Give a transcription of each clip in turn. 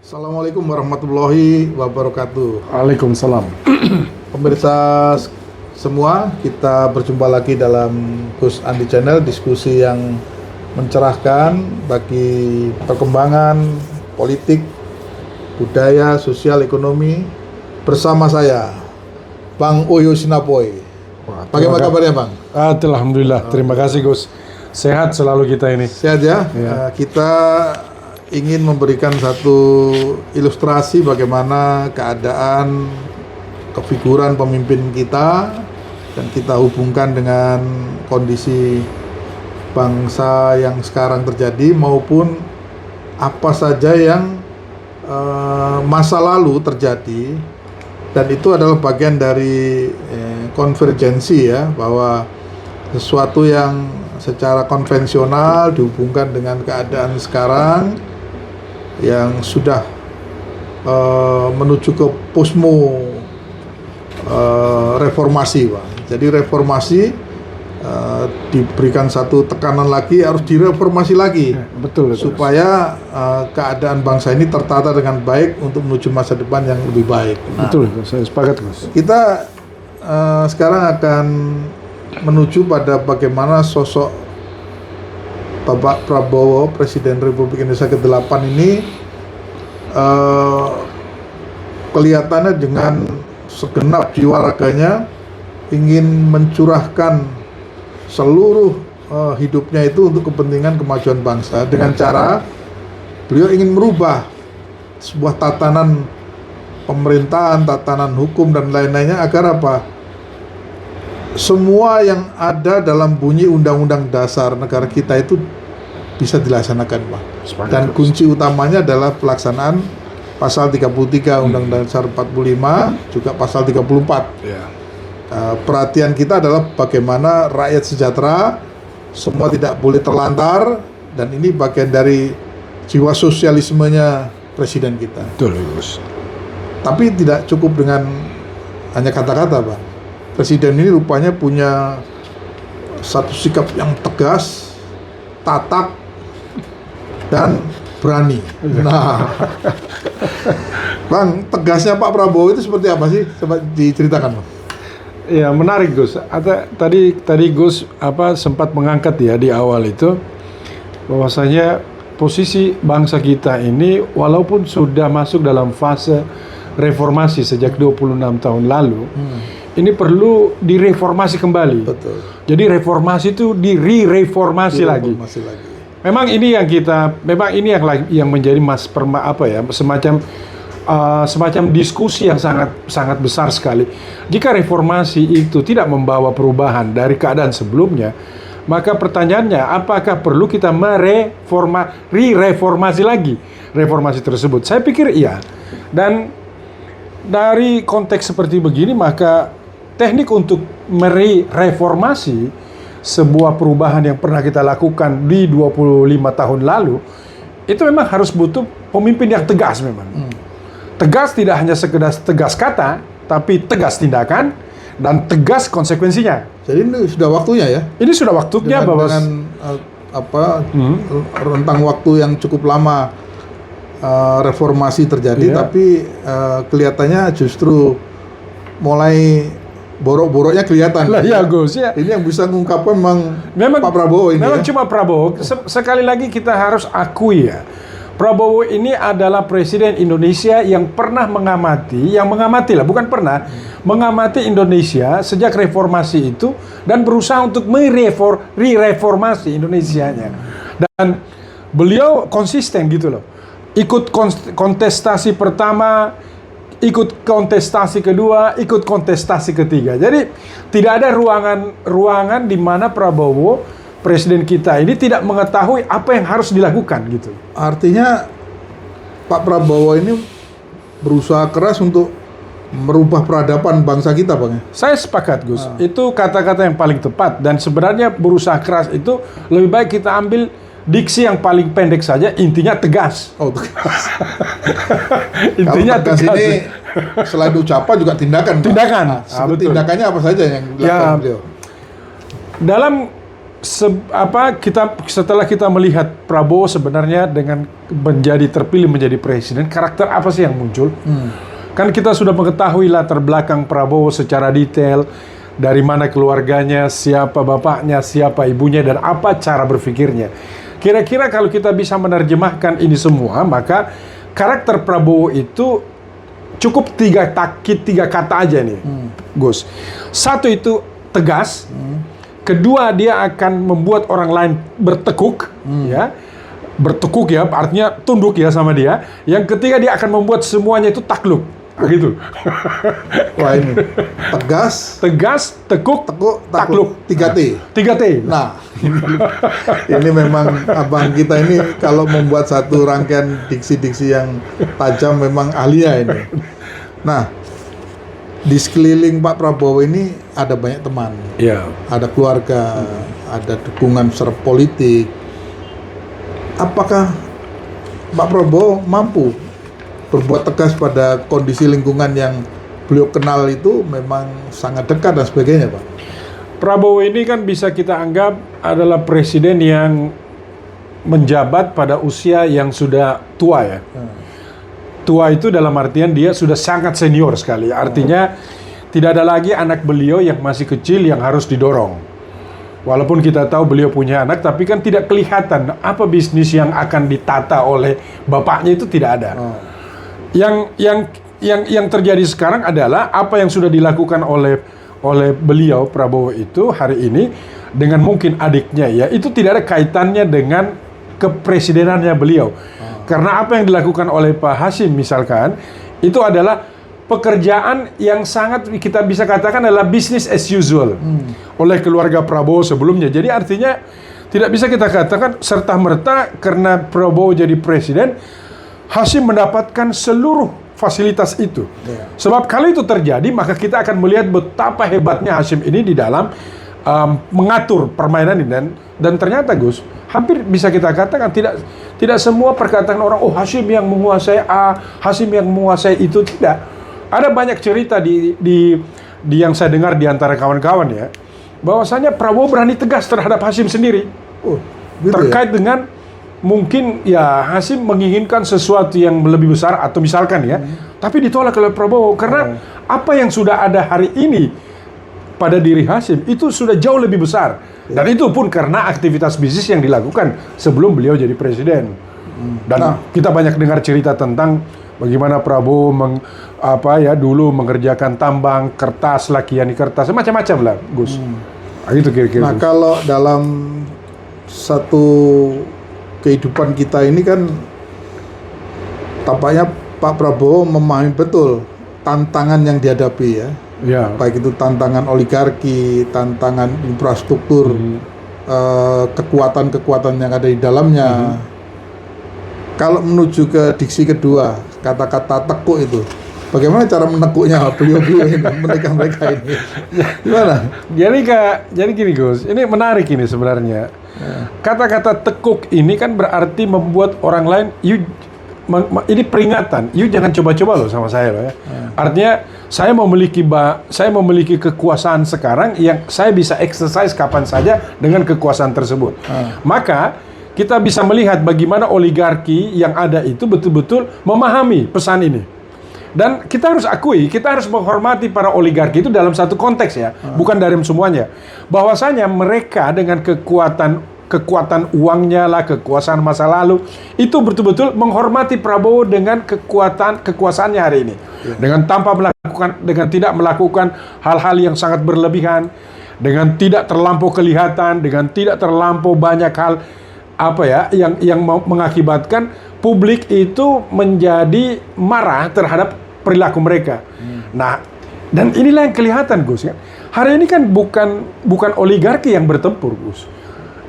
Assalamualaikum warahmatullahi wabarakatuh. Waalaikumsalam. Pemirsa semua, kita berjumpa lagi dalam Gus Andi Channel, diskusi yang mencerahkan bagi perkembangan politik, budaya, sosial, ekonomi bersama saya, Bang Oyo Sinapoy. Bagaimana kabarnya, Bang? Alhamdulillah, terima kasih Gus. Sehat selalu kita ini. Sehat ya? Ya. Kita ingin memberikan satu ilustrasi bagaimana keadaan kefiguran pemimpin kita dan kita hubungkan dengan kondisi bangsa yang sekarang terjadi maupun apa saja yang masa lalu terjadi, dan itu adalah bagian dari konvergensi ya, bahwa sesuatu yang secara konvensional dihubungkan dengan keadaan sekarang yang sudah menuju ke posmo reformasi, Pak. Jadi reformasi diberikan satu tekanan lagi, harus direformasi lagi, Betul. supaya keadaan bangsa ini tertata dengan baik untuk menuju masa depan yang lebih baik. Nah, Betul, saya sepakat Gus. kita sekarang akan menuju pada bagaimana sosok Bapak Prabowo, Presiden Republik Indonesia ke-8 ini kelihatannya dengan segenap jiwa raganya ingin mencurahkan seluruh hidupnya itu untuk kepentingan kemajuan bangsa, dengan cara beliau ingin merubah sebuah tatanan pemerintahan, tatanan hukum dan lain-lainnya agar apa? Semua yang ada dalam bunyi Undang-Undang Dasar negara kita itu bisa dilaksanakan, Pak. Dan kunci utamanya adalah pelaksanaan pasal 33 Undang-Undang Dasar 45, juga pasal 34. Ya. Perhatian kita adalah bagaimana rakyat sejahtera, semua tidak boleh terlantar, dan ini bagian dari jiwa sosialismenya Presiden kita. Betul Gus. Tapi tidak cukup dengan hanya kata-kata, Pak. Presiden ini rupanya punya satu sikap yang tegas, tatak, dan berani. Nah, Bang, tegasnya Pak Prabowo itu seperti apa sih? Coba diceritakan, Bang. Ya, menarik Gus. Tadi Gus sempat mengangkat ya di awal itu bahwasanya posisi bangsa kita ini walaupun sudah masuk dalam fase reformasi sejak 26 tahun lalu, ini perlu direformasi kembali. Betul. Jadi reformasi itu direformasi lagi. Memang ini yang menjadi semacam diskusi yang sangat besar sekali. Jika reformasi itu tidak membawa perubahan dari keadaan sebelumnya, maka pertanyaannya apakah perlu kita reformasi lagi reformasi tersebut? Saya pikir iya. Dan dari konteks seperti begini, maka teknik untuk mereformasi sebuah perubahan yang pernah kita lakukan di 25 tahun lalu, itu memang harus butuh pemimpin yang tegas memang. Tegas tidak hanya sekedar tegas kata, tapi tegas tindakan dan tegas konsekuensinya. Jadi ini sudah waktunya ya? Ini sudah waktunya dengan rentang waktu yang cukup lama reformasi terjadi, Iya. tapi kelihatannya justru mulai borok-boroknya kelihatan. Lah ya Gus ya. Ini yang bisa mengungkapkan Memang Pak Prabowo ini. Memang ya? cuma Prabowo. Sekali lagi kita harus akui ya, Prabowo ini adalah Presiden Indonesia yang pernah mengamati Indonesia sejak reformasi itu dan berusaha untuk mereformasi Indonesianya. Dan beliau konsisten gitu loh. Ikut kontestasi pertama, ikut kontestasi kedua, ikut kontestasi ketiga. Jadi tidak ada ruangan di mana Prabowo, presiden kita ini, tidak mengetahui apa yang harus dilakukan gitu. Artinya Pak Prabowo ini berusaha keras untuk merubah peradaban bangsa kita, Bang. Saya sepakat Gus. Itu kata-kata yang paling tepat, dan sebenarnya berusaha keras itu lebih baik kita ambil diksi yang paling pendek saja, intinya tegas. Oh, tegas. Intinya Kalau tegas ini selain ucapan juga tindakan. Pak. Tindakan. Betul. Tindakannya apa saja yang dilakukan beliau? Dalam setelah kita melihat Prabowo sebenarnya dengan terpilih menjadi presiden, karakter apa sih yang muncul? Kan kita sudah mengetahui latar belakang Prabowo secara detail, dari mana keluarganya, siapa bapaknya, siapa ibunya, dan apa cara berpikirnya. Kira-kira kalau kita bisa menerjemahkan ini semua, maka karakter Prabowo itu cukup tiga kata aja nih, Gus. Satu itu tegas. Kedua, dia akan membuat orang lain bertekuk, ya. Bertekuk ya, artinya tunduk ya sama dia. Yang ketiga, dia akan membuat semuanya itu takluk. Nah, gitu. Wah, ini tegas, tekuk, takluk. 3T. 3T. Nah, ini memang abang kita ini kalau membuat satu rangkaian diksi-diksi yang tajam memang ahlinya ini. Nah, di sekeliling Pak Prabowo ini ada banyak teman, ada keluarga, ada dukungan secara politik. Apakah Pak Prabowo mampu berbuat tegas pada kondisi lingkungan yang beliau kenal itu memang sangat dekat dan sebagainya, Pak? Prabowo ini kan bisa kita anggap adalah presiden yang menjabat pada usia yang sudah tua ya. Tua itu dalam artian dia sudah sangat senior sekali. Artinya tidak ada lagi anak beliau yang masih kecil yang harus didorong. Walaupun kita tahu beliau punya anak, tapi kan tidak kelihatan apa bisnis yang akan ditata oleh bapaknya, itu tidak ada. Yang terjadi sekarang adalah apa yang sudah dilakukan oleh beliau Prabowo itu hari ini dengan mungkin adiknya ya, itu tidak ada kaitannya dengan kepresidenannya beliau. Karena apa yang dilakukan oleh Pak Hasyim misalkan, itu adalah pekerjaan yang sangat kita bisa katakan adalah business as usual oleh keluarga Prabowo sebelumnya. Jadi artinya tidak bisa kita katakan serta-merta karena Prabowo jadi presiden, Hasyim mendapatkan seluruh fasilitas itu. Sebab kalau itu terjadi, maka kita akan melihat betapa hebatnya Hasyim ini di dalam mengatur permainan ini. Dan ternyata Gus, hampir bisa kita katakan tidak semua perkataan orang, oh Hasyim yang menguasai A, Hasyim yang menguasai itu, tidak. Ada banyak cerita di yang saya dengar di antara kawan-kawan ya, bahwasanya Prabowo berani tegas terhadap Hasyim sendiri. Gitu terkait dengan mungkin ya Hasyim menginginkan sesuatu yang lebih besar atau misalkan ya, tapi ditolak oleh Prabowo karena apa yang sudah ada hari ini pada diri Hasyim itu sudah jauh lebih besar. Dan itu pun karena aktivitas bisnis yang dilakukan sebelum beliau jadi presiden. Dan kita banyak dengar cerita tentang bagaimana Prabowo dulu mengerjakan tambang, kertas, lakiani kertas, macam-macam lah, Gus. Itu kira-kira. Nah, kalau dalam satu kehidupan kita ini kan tampaknya Pak Prabowo memahami betul tantangan yang dihadapi ya. Baik itu tantangan oligarki, tantangan infrastruktur, kekuatan-kekuatan yang ada di dalamnya. Kalau menuju ke diksi kedua, kata-kata tekuk itu, bagaimana cara menekuknya beliau-beliau ini, mereka ini? Gimana? Jadi gini Gus, ini menarik ini sebenarnya. Kata-kata tekuk ini kan berarti membuat orang lain, ini peringatan, jangan coba-coba loh sama saya loh ya. Artinya saya memiliki kekuasaan sekarang yang saya bisa exercise kapan saja dengan kekuasaan tersebut. Maka kita bisa melihat bagaimana oligarki yang ada itu betul-betul memahami pesan ini. Dan kita harus akui, kita harus menghormati para oligarki itu dalam satu konteks ya, bukan dari semuanya. Bahwasanya mereka dengan kekuatan uangnya lah, kekuasaan masa lalu, itu betul-betul menghormati Prabowo dengan kekuasaannya hari ini. Dengan tidak melakukan hal-hal yang sangat berlebihan, dengan tidak terlampau kelihatan, dengan tidak terlampau banyak hal yang mengakibatkan publik itu menjadi marah terhadap perilaku mereka. Nah, dan inilah yang kelihatan Gus ya. Hari ini kan bukan oligarki yang bertempur Gus.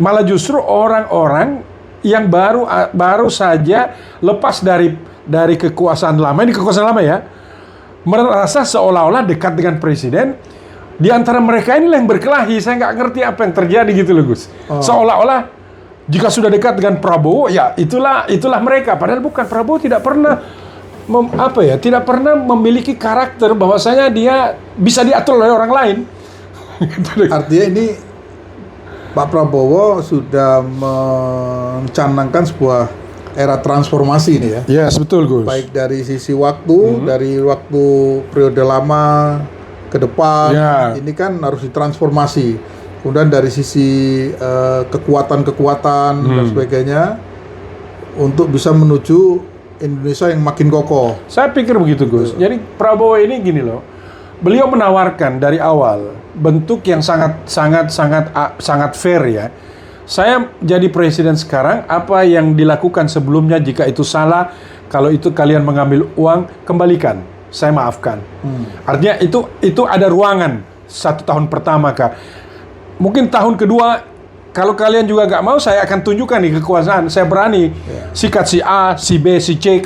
Malah justru orang-orang yang baru saja lepas dari kekuasaan lama, ini kekuasaan lama ya, merasa seolah-olah dekat dengan presiden. Di antara mereka inilah yang berkelahi. Saya nggak ngerti apa yang terjadi gitu loh Gus. Seolah-olah jika sudah dekat dengan Prabowo, ya itulah mereka. Padahal bukan. Prabowo tidak pernah tidak pernah memiliki karakter bahwasanya dia bisa diatur oleh orang lain. Artinya ini Pak Prabowo sudah mencanangkan sebuah era transformasi ini ya. Yes, betul Gus. Baik dari sisi waktu, dari waktu periode lama ke depan, ini kan harus ditransformasi. Kemudian dari sisi kekuatan-kekuatan dan sebagainya, untuk bisa menuju Indonesia yang makin kokoh. Saya pikir begitu Gus. Jadi Prabowo ini gini loh, beliau menawarkan dari awal bentuk yang sangat fair ya. Saya jadi presiden sekarang, apa yang dilakukan sebelumnya jika itu salah, kalau itu kalian mengambil uang, kembalikan, saya maafkan. Artinya itu ada ruangan 1 tahun pertama Kak. Mungkin tahun kedua, kalau kalian juga gak mau, saya akan tunjukkan nih kekuasaan, saya berani sikat si A, si B, si C,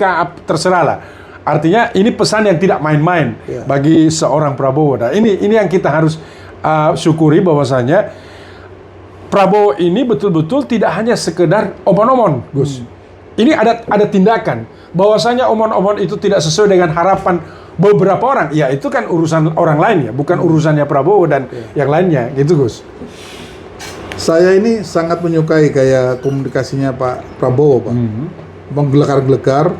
terserah lah. Artinya ini pesan yang tidak main-main bagi seorang Prabowo. Nah, ini yang kita harus syukuri bahwasanya Prabowo ini betul-betul tidak hanya sekedar omon-omon, Gus. Ini ada tindakan. Bahwasanya omon-omon itu tidak sesuai dengan harapan beberapa orang. Ya itu kan urusan orang lain ya, bukan urusannya Prabowo dan yang lainnya, gitu Gus. Saya ini sangat menyukai gaya komunikasinya Pak Prabowo, Pak. Menggelegar-gelegar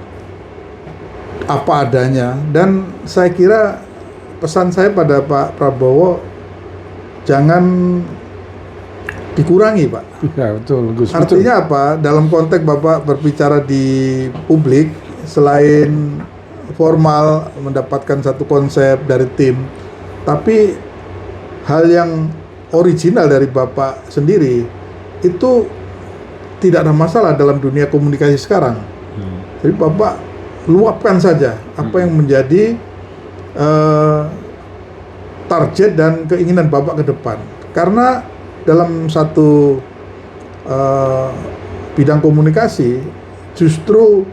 apa adanya, dan saya kira pesan saya pada Pak Prabowo, jangan dikurangi Pak. Ya betul Gus. Artinya apa? Dalam konteks Bapak berbicara di publik, selain formal mendapatkan satu konsep dari tim, tapi hal yang original dari Bapak sendiri itu tidak ada masalah dalam dunia komunikasi sekarang. Jadi Bapak luapkan saja apa yang menjadi target dan keinginan Bapak ke depan. Karena dalam satu bidang komunikasi, justru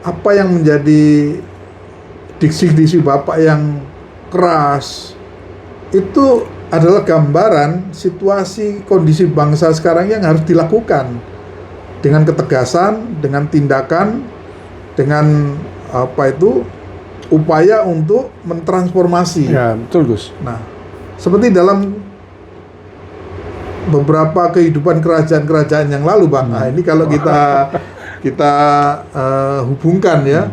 apa yang menjadi diksi-diksi Bapak yang keras itu adalah gambaran situasi kondisi bangsa sekarang yang harus dilakukan dengan ketegasan, dengan tindakan, dengan upaya untuk mentransformasi. Ya betul Gus. Nah, seperti dalam beberapa kehidupan kerajaan-kerajaan yang lalu, Bang. Nah, ini kalau kita hubungkan ya,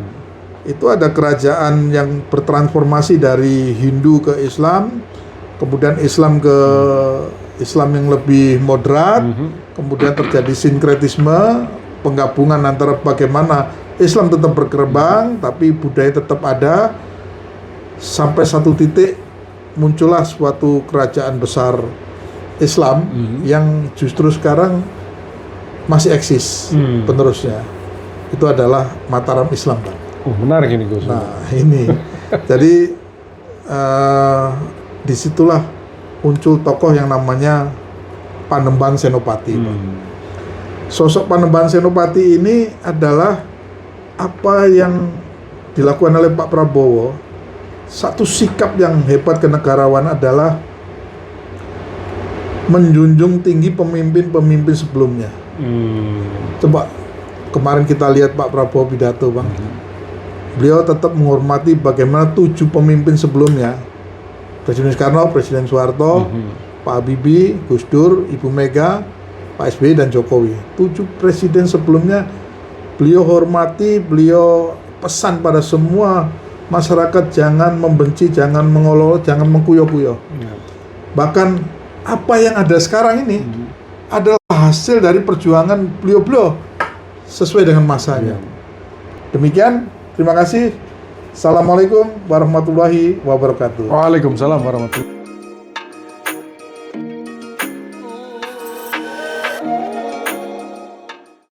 itu ada kerajaan yang bertransformasi dari Hindu ke Islam, kemudian Islam ke Islam yang lebih moderat, kemudian terjadi sinkretisme, penggabungan antara bagaimana Islam tetap berkembang, tapi budaya tetap ada, sampai satu titik muncullah suatu kerajaan besar Islam yang justru sekarang masih eksis penerusnya. Itu adalah Mataram Islam, Pak. Menarik ini Gus. Nah ini, jadi disitulah muncul tokoh yang namanya Panembahan Senopati. Sosok Panembahan Senopati ini adalah apa yang dilakukan oleh Pak Prabowo. Satu sikap yang hebat kenegarawanan adalah menjunjung tinggi pemimpin-pemimpin sebelumnya. Coba kemarin kita lihat Pak Prabowo pidato, Bang. Beliau tetap menghormati bagaimana 7 pemimpin sebelumnya. Presiden Soekarno, Presiden Soeharto, Pak Habibie, Gus Dur, Ibu Mega, Pak SBY dan Jokowi. 7 presiden sebelumnya beliau hormati, beliau pesan pada semua masyarakat jangan membenci, jangan mengolok, jangan mengkuyo-kuyo. Bahkan apa yang ada sekarang ini adalah hasil dari perjuangan beliau-beliau sesuai dengan masanya. Demikian, terima kasih. Assalamualaikum warahmatullahi wabarakatuh. Waalaikumsalam warahmatullahi wabarakatuh.